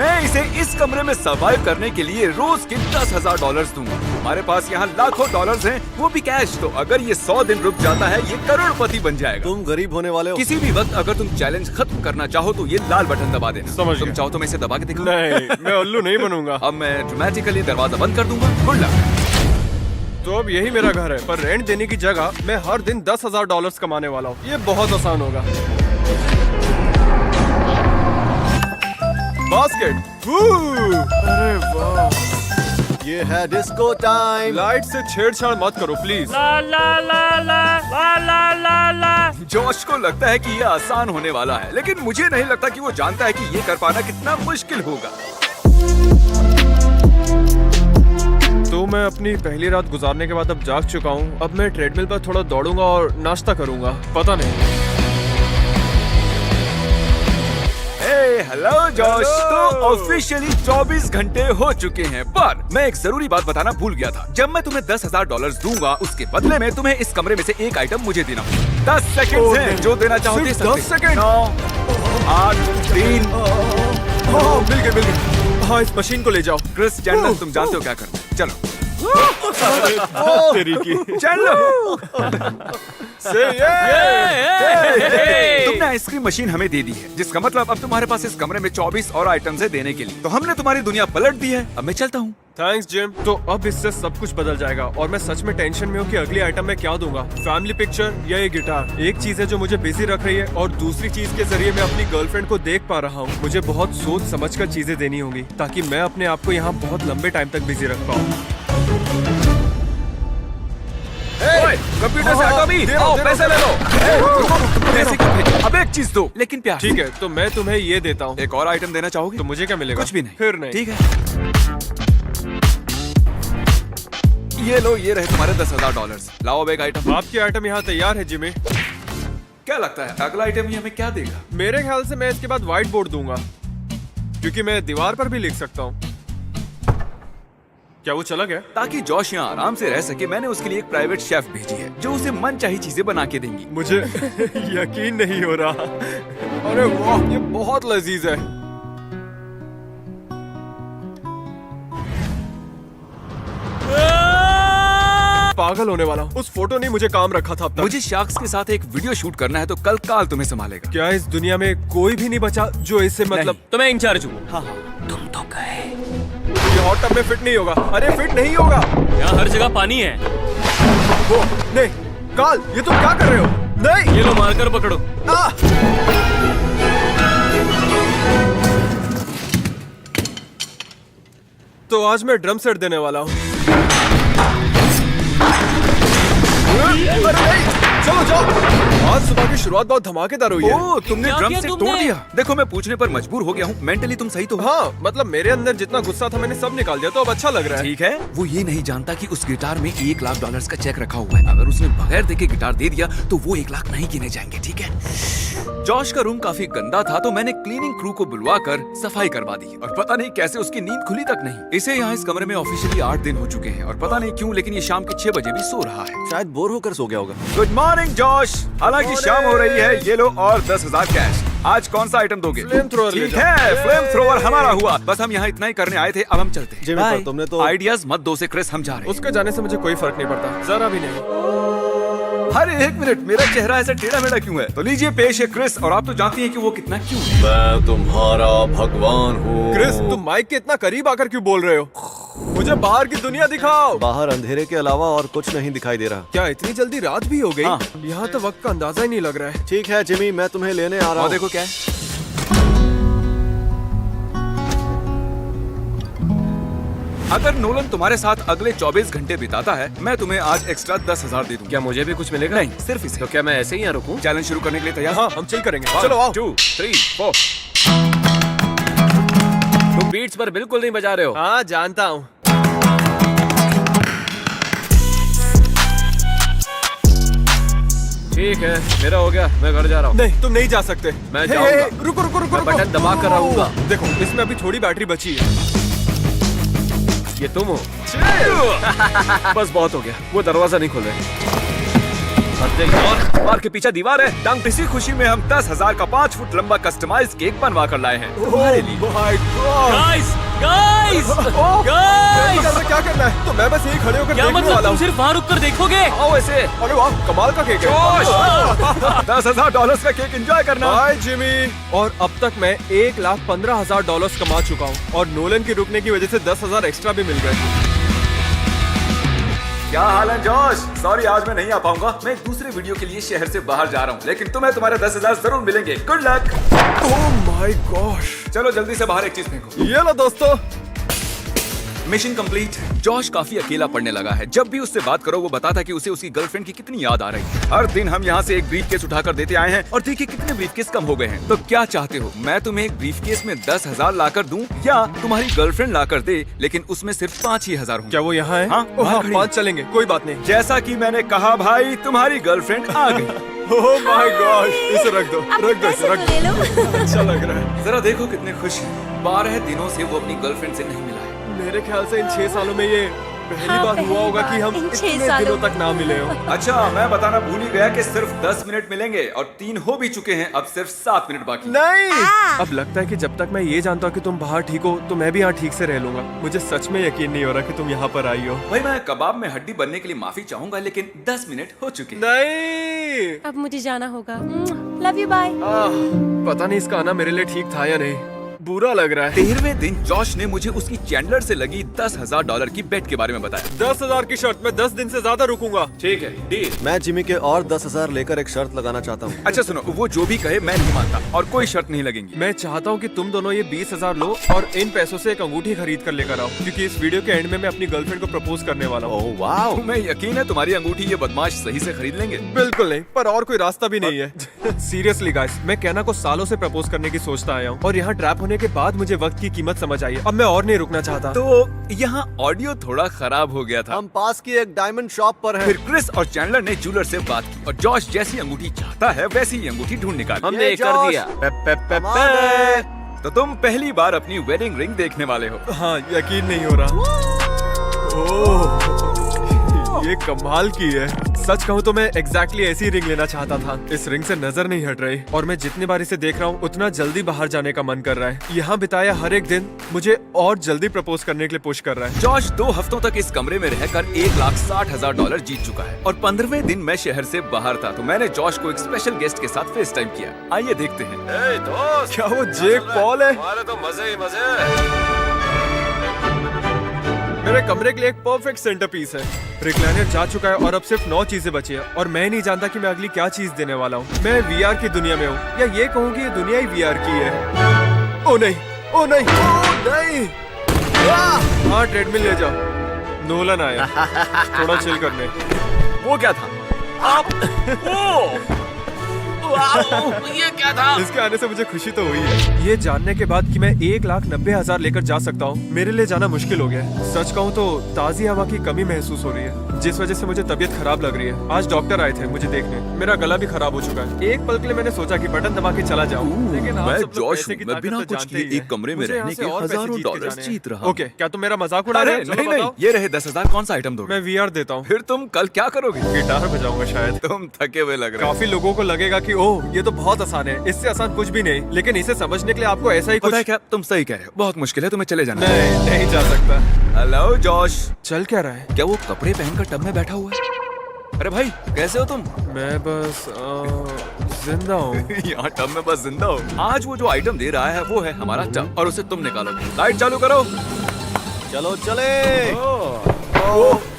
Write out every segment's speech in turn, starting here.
मैं इसे इस कमरे में सर्वाइव करने के लिए रोज के $10,000 दूंगा। हमारे पास यहाँ लाखों डॉलर्स हैं, वो भी कैश। तो अगर ये 100 दिन रुक जाता है, ये करोड़पति बन जाएगा। तुम गरीब होने वाले हो। किसी भी वक्त अगर तुम चैलेंज खत्म करना चाहो तो ये लाल बटन दबा देना। समझ तुम गया। चाहो तो मैं इसे दबा के दिखाऊं? नहीं, मैं उल्लू नहीं बनूंगा। अब मैं ड्रामेटिकली दरवाजा बंद कर दूंगा। Good luck. तो अब यही मेरा घर है, पर रेंट देने की जगह मैं हर दिन $10,000 कमाने वाला हूँ। ये बहुत आसान होगा। बास्केट। अरे वाह, ये है डिस्को टाइम। लाइट से छेड़छाड़ मत करो please. La La La La La La La La. Josh को लगता है कि ये आसान होने वाला है, लेकिन मुझे नहीं लगता कि वो जानता है कि ये कर पाना कितना मुश्किल होगा। तो मैं अपनी पहली रात गुजारने के बाद अब जाग चुका हूँ। अब मैं ट्रेडमिल पर थोड़ा दौड़ूंगा और नाश्ता करूंगा। पता नहीं। Hello Josh. तो ऑफिशियली 24 घंटे हो चुके हैं, पर मैं एक जरूरी बात बताना भूल गया था। जब मैं तुम्हें $10,000 दूंगा, उसके बदले में तुम्हें इस कमरे में से एक आइटम मुझे देना होगा। 10 सेकंड हैं, जो देना चाहो दे सकते। 10 सेकंड। 9, 8, 3। मिल गए। हाँ, इस मशीन को ले जाओ। क्रिस चैंडलर, तुम जानते हो क्या करना है। चलो। तेरी की। चलो। तुमने आइसक्रीम मशीन हमें दे दी है, जिसका मतलब अब तुम्हारे पास इस कमरे में 24 और आइटम्स है देने के लिए। तो हमने तुम्हारी दुनिया पलट दी है। अब मैं चलता हूँ। Thanks gym. तो अब इससे सब कुछ बदल जाएगा और मैं सच में टेंशन में हूँ कि अगली आइटम में क्या दूंगा, फैमिली पिक्चर या ये गिटार। एक चीज है जो मुझे बिजी रख रही है और दूसरी चीज के जरिए मैं अपनी गर्लफ्रेंड को देख पा रहा हूँ। मुझे बहुत सोच समझ कर चीजें देनी होंगी ताकि मैं अपने आप को यहाँ बहुत लंबे टाइम तक बिजी रख पाऊँ। कंप्यूटर से हटो भी। आओ, पैसे ले लो। पैसे क्यों भेजो? अब एक चीज दो, लेकिन प्यार। ठीक है, तो मैं तुम्हें ये देता हूँ। एक और आइटम देना चाहोगे? तो मुझे क्या मिलेगा? कुछ भी नहीं। फिर नहीं। ठीक है, ये लो, ये रहे तुम्हारे $10,000। लाओ अब एक आइटम। आपकी आइटम यहाँ तैयार है जिमी। क्या लगता है अगला आइटम ये हमें क्या देगा? मेरे ख्याल से मैं इसके बाद व्हाइट बोर्ड दूंगा, क्योंकि मैं दीवार पर भी लिख सकता हूँ। क्या वो चला गया? ताकि जॉश यहाँ आराम से रह सके, मैंने उसके लिए एक प्राइवेट शेफ भेजी है जो उसे मनचाही चीजें बना के देंगी। मुझे यकीन नहीं हो रहा। अरे वाह, ये बहुत लजीज है। पागल होने वाला हूँ। उस फोटो ने मुझे काम रखा था अब तक। मुझे शार्क्स के साथ एक वीडियो शूट करना है, तो कल काल तुम्हें संभालेगा। क्या इस दुनिया में कोई भी नहीं बचा जो इससे मतलब? तो मैं इंचार्ज हूँ। हाँ हाँ, तुम तो गए। ये हॉट टब में फिट नहीं होगा। अरे फिट नहीं होगा। यहाँ हर जगह पानी है। वो नहीं, काल, ये तुम क्या कर रहे हो? नहीं, ये लो, मारकर पकड़ो। तो आज मैं ड्रम सेट देने वाला हूँ। अरे नहीं, चलो जाओ। आज सुबह की शुरुआत बहुत धमाकेदार हुई है। ओह, तुमने क्या ड्रम किया से तुमने? तोड़ दिया। देखो, मैं पूछने पर मजबूर हो गया हूँ। मेंटली तुम सही तो हो। हाँ, मतलब मेरे अंदर जितना गुस्सा था मैंने सब निकाल दिया, तो अब अच्छा लग रहा है। ठीक है। वो ये नहीं जानता कि उस गिटार में $1,00,000 का चेक रखा हुआ है। अगर उसने बगैर देखे गिटार दे दिया तो वो 1 लाख नहीं गिने जाएंगे। ठीक है। जॉश का रूम काफी गंदा था, तो मैंने क्लीनिंग क्रू को बुलवाकर सफाई करवा दी, और पता नहीं कैसे उसकी नींद खुली तक नहीं। इसे यहाँ इस कमरे में ऑफिशियली 8 दिन हो चुके हैं, और पता नहीं क्यों, लेकिन ये शाम के 6 बजे भी सो रहा है। शायद बोर होकर सो गया होगा। Good morning Josh. हालांकि शाम हो रही है। ये लो और 10,000 कैश। आज कौन सा आइटम दोगे? फ्लेम थ्रोअर ले ठीक जाओ। है, फ्लेम थ्रोअर हमारा हुआ। बस हम यहाँ इतना ही करने आए थे, अब हम चलते हैं। जिमी, पर तुमने तो आइडियाज मत दो से क्रिस, हम जा रहे हैं। उसके जाने से मुझे कोई फर्क नहीं पड़ता, जरा भी नहीं। अरे एक मिनट, मेरा चेहरा ऐसा टेढ़ा मेढ़ा क्यों है? तो लीजिए पेश है क्रिस, और आप तो जानती हैं कि वो कितना क्यूट है। मैं तुम्हारा भगवान हूँ। क्रिस, तुम माइक के इतना करीब आकर क्यों बोल रहे हो? मुझे बाहर की दुनिया दिखाओ। बाहर अंधेरे के अलावा और कुछ नहीं दिखाई दे रहा। क्या इतनी जल्दी रात भी हो गई? हाँ। यहाँ तो वक्त का अंदाजा ही नहीं लग रहा है। ठीक है जिमी, मैं तुम्हें लेने आ रहा और हूँ। देखो क्या है। अगर नोलन तुम्हारे साथ अगले 24 घंटे बिताता है, मैं तुम्हें आज एक्स्ट्रा 10,000 दे दूंगा। क्या मुझे भी कुछ मिलेगा? नहीं, सिर्फ इसे। तो क्या मैं ऐसे ही यहाँ रुकूं? चैलेंज शुरू करने के लिए तैयार? हाँ, हम चिल करेंगे। चलो आओ। 1, 2, 3, 4। तुम बीट्स पर बिल्कुल नहीं बजा रहे हो। हाँ, जानता हूँ। ठीक है, मेरा हो गया, मैं घर जा रहा हूँ। नहीं, तुम नहीं जा सकते। मैं हे, जाऊंगा। हे, रुको रुको रुको मैं रुको। बटन दबा कर आऊंगा। देखो, इसमें अभी थोड़ी बैटरी बची है। ये तुम हो? बस बहुत हो गया, वो दरवाजा नहीं खोल रहे। और बार के पीछे दीवार है डंक। इसी खुशी में हम 10,000 का 5 फुट लंबा कस्टमाइज केक बनवा कर लाए हैं तुम्हारे लिए। My God, guys guys guys, क्या करना है? तो मैं बस यही खड़े होकर क्या देखने मतलब वाला तुम हूँ। सिर्फ वहाँ रुक कर देखोगे? आओ ऐसे। अरे वाह, कमाल का केक है। $10,000 का केक एंजॉय करना। Bye Jimmy. और अब तक मैं $1,15,000 कमा चुका हूँ और नोलन के रुकने की वजह से 10,000 एक्स्ट्रा भी मिल गए। क्या हाल है जॉश? सॉरी आज मैं नहीं आ पाऊंगा, मैं एक दूसरे वीडियो के लिए शहर से बाहर जा रहा हूँ, लेकिन तुम्हें तुम्हारे 10,000 जरूर मिलेंगे। Good luck. Oh my gosh, चलो जल्दी से बाहर एक चीज फेंको। ये लो दोस्तों। Mission complete. जॉश काफी अकेला पड़ने लगा है। जब भी उससे बात करो वो बताता कि उसे उसकी गर्लफ्रेंड की कितनी याद आ रही है। हर दिन हम यहाँ से एक ब्रीफकेस उठाकर देते आए हैं और देखिए कितने ब्रीफकेस कम हो गए हैं। तो क्या चाहते हो, मैं तुम्हें एक ब्रीफकेस में 10,000 लाकर दूं या तुम्हारी गर्लफ्रेंड लाकर दे, लेकिन उसमें सिर्फ 5 ही हजार होंगे। क्या वो यहाँ है? हाँ, ओह, बाहर खड़ी है। 5 चलेंगे, कोई बात नहीं। जैसा कि मैंने कहा भाई, तुम्हारी गर्लफ्रेंड आ गई। ओह माय गॉश, इसे रख दो, रख दो, इसे रख ले लो। दो। अच्छा लग रहा है। जरा देखो कितने खुश हैं। 12 दिनों से वो अपनी गर्लफ्रेंड से नहीं मिला है। मेरे ख्याल से इन 6 सालों में ये पहली हाँ, बार हुआ पहली होगा कि बार हम इन 6 इतने सालों दिनों में। तक ना मिले हो। अच्छा, मैं बताना भूल ही गया कि सिर्फ 10 मिनट मिलेंगे और 3 हो भी चुके हैं। अब सिर्फ 7 मिनट बाकी। नहीं, अब लगता है कि जब तक मैं ये जानता हूँ कि तुम बाहर ठीक हो तो मैं भी यहाँ ठीक से रह लूंगा। मुझे सच में यकीन नहीं हो रहा कि तुम यहाँ पर आई हो। भाई मैं कबाब में हड्डी बनने के लिए माफी चाहूंगा, लेकिन 10 मिनट हो चुके हैं। नहीं, अब मुझे जाना होगा। Love you, bye. पता नहीं इसका आना मेरे लिए ठीक था या नहीं। बुरा लग रहा है। 13वें दिन जॉश ने मुझे उसकी चैंडलर से लगी $10,000 की बेट के बारे में बताया। 10,000 की शर्त, मैं 10 दिन से ज्यादा रुकूंगा। ठीक है, डील। मैं जिमी के और 10,000 लेकर एक शर्त लगाना चाहता हूँ। अच्छा सुनो, वो जो भी कहे मैं नहीं मानता और कोई शर्त नहीं लगेंगी। मैं चाहता हूँ कि तुम दोनों ये 20,000 लो और इन पैसों से एक अंगूठी खरीद कर लेकर आओ, क्योंकि इस वीडियो के एंड में मैं अपनी गर्लफ्रेंड को प्रपोज करने वाला हूँ। ओह वाओ, तुम्हें यकीन है तुम्हारी अंगूठी ये बदमाश सही से खरीद लेंगे? बिल्कुल नहीं, पर और कोई रास्ता भी नहीं है। सीरियसली गाइस, मैं कहना को सालों से प्रपोज करने की सोचता आया हूँ और यहाँ ट्रैप होने के बाद मुझे वक्त की कीमत समझ आई है। अब मैं और नहीं रुकना चाहता। तो यहाँ ऑडियो थोड़ा खराब हो गया था। हम पास की एक डायमंड शॉप पर हैं। फिर क्रिस और चैंडलर ने जूलर से बात की और जॉश जैसी अंगूठी चाहता है वैसी ही अंगूठी ढूंढ निकाली। हमने ये कर दिया। कमाल है। तो तुम पहली बार अपनी वेडिंग रिंग देखने वाले हो। हाँ, यकीन नहीं हो रहा। ओह, ये कमाल की है। सच कहूँ तो मैं एग्जैक्टली ऐसी रिंग लेना चाहता था। इस रिंग से नजर नहीं हट रही और मैं जितनी बार इसे देख रहा हूँ उतना जल्दी बाहर जाने का मन कर रहा है। यहाँ बिताया हर एक दिन मुझे और जल्दी प्रपोज करने के लिए पुश कर रहा है। जॉश 2 हफ्तों तक इस कमरे में रहकर $1,60,000 जीत चुका है और 15वें दिन मैं शहर से बाहर था, तो मैंने जॉश को एक स्पेशल गेस्ट के साथ फेस टाइम किया। आइए देखते हैं। दोस्त, क्या वो जेक पॉल है? हमारे तो मजे ही मजे। मेरे कमरे के लिए एक परफेक्ट सेंटर पीस है। रिक्लाइनर जा चुका है और अब सिर्फ 9 चीजें बची है और मैं नहीं जानता कि मैं अगली क्या चीज देने वाला हूँ। मैं VR की दुनिया में हूँ या ये कहूँ कि ये दुनिया ही VR की है। ओ नहीं, ओ नहीं, ओ नहीं। हाँ, ट्रेडमिल ले जाओ। नोलन आया थोड़ा चिल करने। वो क्या था? ये क्या था? इसके आने से मुझे खुशी तो हुई है। ये जानने के बाद कि मैं 1,90,000 लेकर जा सकता हूँ, मेरे लिए जाना मुश्किल हो गया है। सच कहूँ तो ताज़ी हवा की कमी महसूस हो रही है, जिस वजह से मुझे तबीयत खराब लग रही है। आज डॉक्टर आए थे मुझे देखने। मेरा गला भी खराब हो चुका है। एक पल के लिए मैंने सोचा कि बटन दबा के चला जाऊँ, लेकिन आप मैं सब लोग जॉश पैसे की हूँ, मैं ताकत बिना तो कुछ जानते किए ही हैं। एक कमरे में मुझे यहाँ रहने से के और पैसे हजारों जीत के डॉलर्स जाने हैं। जीत रहा हूँ। ओके, क्या तुम मेरा मजाक उड़ा रहे अरे हो? नहीं चलो नहीं, बताओ। ये रहे 10,000। कौन सा आइटम दोगे? मैं VR देता हूँ। फिर तुम कल क्या करोगे? गिटार बजाऊंगा शायद। तुम थके हुए लग रहे हो। काफी लोगों को लगेगा कि ओह ये तो बहुत आसान है, इससे आसान कुछ भी नहीं, लेकिन इसे समझने के लिए आपको ऐसा ही पता है कुछ। क्या, तुम सही कह रहे हो, बहुत मुश्किल है, तुम्हें चले जाना। नहीं जा सकता। हेलो जॉश, चल क्या रहा है? क्या वो कपड़े पहनकर टब में बैठा हुआ है? अरे भाई कैसे हो तुम? मैं बस जिंदा हूँ। यहाँ टब में बस जिंदा हो। आज वो जो आइटम दे रहा है वो है हमारा टब और उसे तुम निकालोगे। लाइट चालू करो। चलो चले।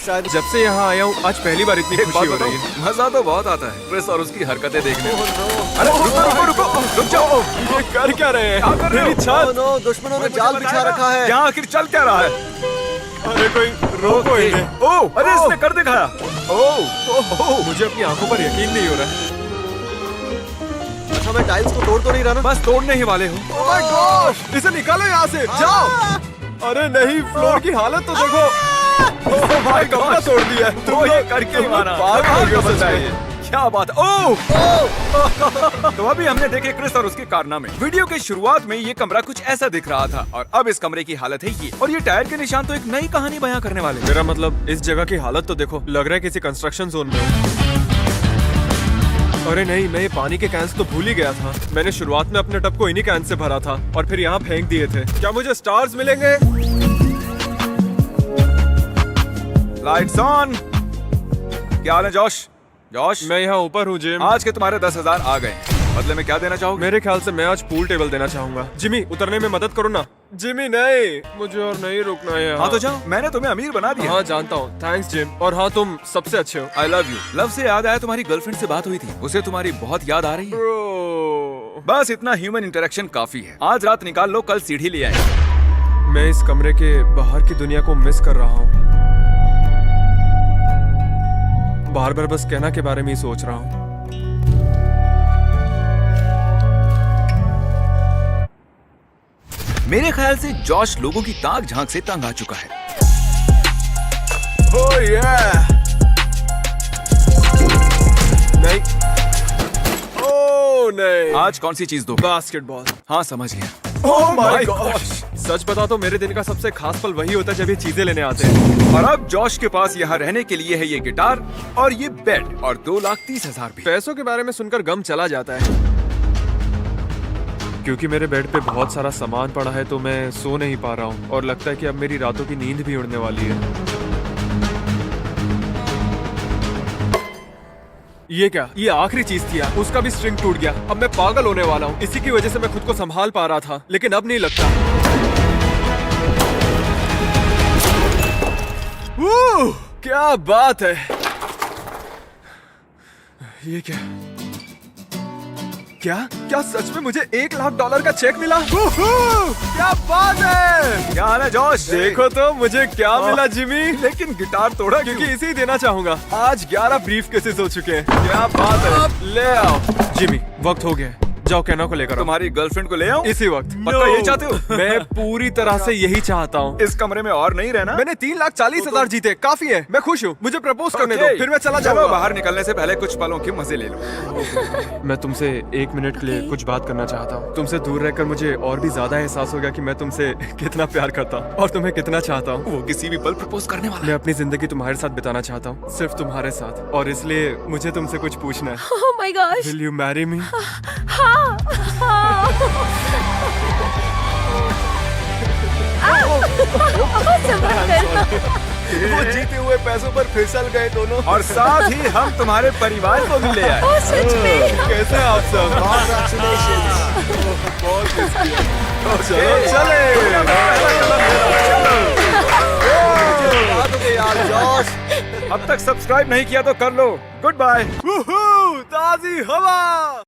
शायद जब से यहाँ आया हूँ आज पहली बार इतनी एक खुशी बात हो बताओ, रही है। मजा तो बहुत आता है क्रिस और उसकी हरकतें देखने में। अरे रुको रुको रुको, रुक जाओ। ये कर क्या रहे हैं? क्या कर रहे हो? मेरी छत। नो, दुश्मनों ने जाल बिछा रखा है। यहाँ आखिर चल क्या रहा है? अरे कोई रोको इन्हें। ओह, अरे इसने कर दिखाया। ओह, मुझे अपनी आंखों पर यकीन नहीं हो रहा है। अच्छा, मैं टाइल्स को तोड़ तो नहीं रहा ना? बस तोड़ने ही वाले हो। Oh my gosh! इसे निकालो यहाँ से, जाओ। अरे नहीं, फ्लोर की हालत तो देखो। ओह भाई, कमरा तोड़ दिया है। तो ये करके ही मारा। पागल हो गए सच में। क्या बात है? ओह! तो अभी हमने देखे क्रिस और उसके कारनामे। वीडियो के शुरुआत में ये कमरा कुछ ऐसा दिख रहा था और अब इस कमरे की हालत है ये। और ये टायर के निशान तो एक नई कहानी बयां करने वाले। मेरा मतलब इस जगह की हालत तो देखो, लग रहा है किसी कंस्ट्रक्शन जोन में हूँ। अरे नहीं, मैं ये पानी के कैंस तो भूल ही गया था। मैंने शुरुआत में अपने टब को इन्हीं कैन से भरा था और फिर यहाँ फेंक दिए थे। क्या मुझे स्टार्स मिलेंगे? Lights on. क्या हाल है जॉश? जॉश, मैं यहाँ ऊपर हूँ जिम। आज के तुम्हारे 10,000 आ गए। बदले में क्या देना चाहोगे? मेरे ख्याल से मैं आज पूल टेबल देना चाहूंगा। जिमी, उतरने में मदद करो ना। जिमी नहीं, मुझे और नहीं रुकना है यहाँ। हाँ तो जाओ, मैंने तुम्हें अमीर बना दिया। हाँ जानता हूँ, थैंक्स जिम। और हाँ, तुम सबसे अच्छे हो। I love you. लव से याद आया, तुम्हारी गर्लफ्रेंड से बात हुई थी, उसे तुम्हारी बहुत याद आ रही है। Bro, बस इतना ह्यूमन इंटरेक्शन काफी है। आज रात निकाल लो, कल सीढ़ी ले आएंगे। मैं इस कमरे के बाहर की दुनिया को मिस कर रहा हूँ। बार बार बस कहना के बारे में ही सोच रहा हूँ। मेरे ख्याल से जॉश लोगों की ताक झांक से तंग आ चुका है। Oh yeah! नहीं। Oh नहीं। आज कौन सी चीज दो? बास्केटबॉल। हाँ समझ गया। Oh my gosh! सच बता तो मेरे दिन का सबसे खास पल वही होता है जब ये चीजें लेने आते हैं। और अब जॉश के पास यहाँ रहने के लिए है ये गिटार और ये बेड और 2,30,000 भी। पैसों के बारे में सुनकर गम चला जाता है। क्योंकि मेरे बेड पे बहुत सारा सामान पड़ा है तो मैं सो नहीं पा रहा हूँ और लगता है कि अब मेरी रातों की नींद भी उड़ने वाली है। ये क्या? ये आखिरी चीज थी यार। उसका भी स्ट्रिंग टूट गया। अब मैं पागल होने वाला हूँ। इसी की वजह से मैं खुद को संभाल पा रहा था, लेकिन अब नहीं लगता। क्या बात है। ये क्या? क्या क्या सच में मुझे $1,00,000 का चेक मिला? क्या बात है। क्या हाल है जॉश? देखो तो मुझे क्या मिला जिमी। लेकिन गिटार तोड़ा क्योंकि इसे ही देना चाहूंगा। आज 11 ब्रीफ केसेस हो चुके हैं। क्या बात है। ले आओ जिमी, वक्त हो गया। जाओ कैनो को लेकर आओ। तुम्हारी गर्लफ्रेंड को ले आओ इसी वक्त। पक्का यही चाहते हो? मैं पूरी तरह से यही चाहता हूँ। इस कमरे में और नहीं रहना। मैंने 3,40,000 जीते, काफी है। मैं खुश हूँ। मुझे प्रपोज करने दो, फिर मैं चला चलो, जाऊंगा। बाहर निकलने से पहले कुछ पलों के मजे ले लो। मैं तुमसे 1 मिनट के लिए कुछ बात करना चाहता हूँ। तुमसे दूर रहकर मुझे और भी ज्यादा एहसास हो गया कि मैं तुमसे कितना प्यार करता हूँ और तुम्हें कितना चाहता हूँ। वो किसी भी पल प्रपोज करने वाला मैं अपनी जिंदगी तुम्हारे साथ बिताना चाहता हूँ, सिर्फ तुम्हारे साथ। और इसलिए मुझे तुमसे कुछ पूछना है। Oh my gosh! Will you marry me? हाँ, हाँ। संभल कर। वो जीते हुए पैसों पर फिसल गए दोनों। और साथ ही हम तुम्हारे परिवार को भी ले आए। ओह, सच में। कैसे हैं आप सब? चलो चले। अब तक सब्सक्राइब नहीं किया तो कर लो। Good bye. ताज़ी हवा।